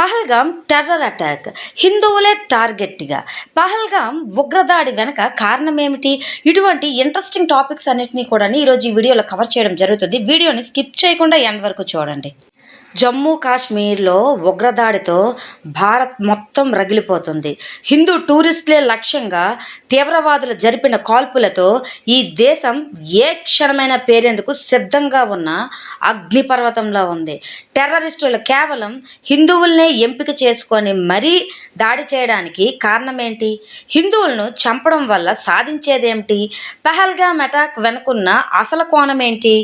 Pahalgam terror attack హిందువులే టార్గెట్గా. పహల్గామ్ ఉగ్రదాడి వెనక కారణం ఏమిటి? ఇటువంటి ఇంట్రెస్టింగ్ టాపిక్స్ అన్నిటినీ కూడా ఈరోజు ఈ వీడియోలో కవర్ చేయడం జరుగుతుంది. వీడియోని స్కిప్ చేయకుండా ఎండ్ వరకు చూడండి. జమ్మూ కాశ్మీర్లో ఉగ్రదాడితో భారత్ మొత్తం రగిలిపోతుంది. హిందూ టూరిస్టులే లక్ష్యంగా తీవ్రవాదులు జరిపిన కాల్పులతో ఈ దేశం ఏ క్షణమైనా పేలేందుకు సిద్ధంగా ఉన్న అగ్నిపర్వతంలో ఉంది. టెర్రరిస్టులు కేవలం హిందువులనే ఎంపిక చేసుకొని మరీ దాడి చేయడానికి కారణం ఏంటి? హిందువులను చంపడం వల్ల సాధించేదేమిటి? పహల్గామ్ అటాక్ వెనుకున్న అసలు కోణం ఏంటి?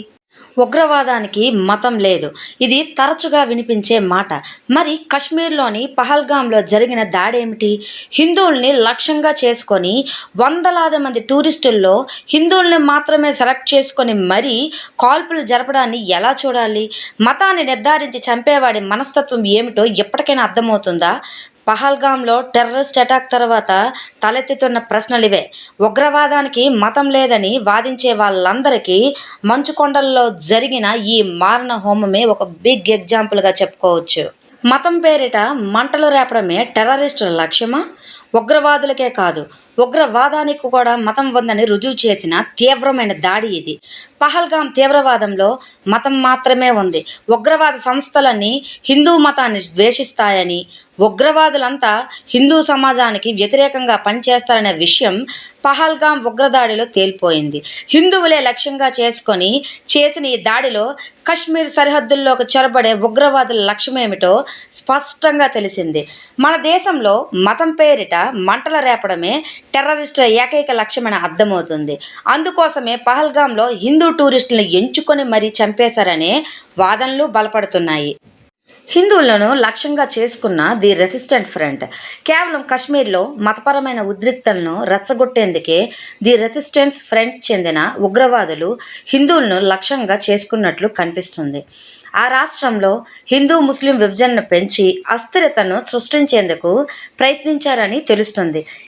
ఉగ్రవాదానికి మతం లేదు. ఇది తరచుగా వినిపించే మాట. మరి కశ్మీర్లోని పహల్గామ్లో జరిగిన దాడేమిటి? హిందువుల్ని లక్ష్యంగా చేసుకొని వందలాది మంది టూరిస్టుల్లో హిందువుల్ని మాత్రమే సెలెక్ట్ చేసుకొని మరీ కాల్పులు జరపడాన్ని ఎలా చూడాలి? మతాన్ని నిర్ధారించి చంపేవాడి మనస్తత్వం ఏమిటో ఎప్పటికైనా అర్థమవుతుందా? పహల్గామ్లో టెర్రరిస్ట్ అటాక్ తర్వాత తలెత్తుతున్న ప్రశ్నలివే. ఉగ్రవాదానికి మతం లేదని వాదించే వాళ్ళందరికీ మంచుకొండల్లో జరిగిన ఈ మారణ హోమమే ఒక బిగ్ ఎగ్జాంపుల్గా చెప్పుకోవచ్చు. మతం పేరిట మంటలు రేపడమే టెర్రరిస్టుల లక్ష్యమా? ఉగ్రవాదులకే కాదు, ఉగ్రవాదానికి కూడా మతం ఉందని రుజువు చేసిన తీవ్రమైన దాడి ఇది. పహల్గామ్ తీవ్రవాదంలో మతం మాత్రమే ఉంది. ఉగ్రవాద సంస్థలన్నీ హిందూ మతాన్ని ద్వేషిస్తాయని, ఉగ్రవాదులంతా హిందూ సమాజానికి వ్యతిరేకంగా పనిచేస్తారనే విషయం పహల్గామ్ ఉగ్రదాడిలో తేలిపోయింది. హిందువులే లక్ష్యంగా చేసుకొని చేసిన ఈ దాడిలో కశ్మీర్ సరిహద్దుల్లోకి చొరబడే ఉగ్రవాదుల లక్ష్యమేమిటో స్పష్టంగా తెలిసింది. మన దేశంలో మతం పేరిట మంటలు రేపడమే టెర్రరిస్టుల ఏకైక లక్ష్యమని అర్థమవుతుంది. అందుకోసమే పహల్గామ్లో హిందూ టూరిస్టులను ఎంచుకొని మరీ చంపేశారనే వాదనలు బలపడుతున్నాయి. హిందువులను లక్ష్యంగా చేసుకున్న ది రెసిస్టెంట్ ఫ్రంట్ కేవలం కశ్మీర్లో మతపరమైన ఉద్రిక్తలను రెచ్చగొట్టేందుకే ది రెసిస్టెన్స్ ఫ్రంట్ చెందిన ఉగ్రవాదులు హిందువులను లక్ష్యంగా చేసుకున్నట్లు కనిపిస్తుంది. ఆ రాష్ట్రంలో హిందూ ముస్లిం విభజనను పెంచి అస్థిరతను సృష్టించేందుకు ప్రయత్నించారని తెలుస్తుంది.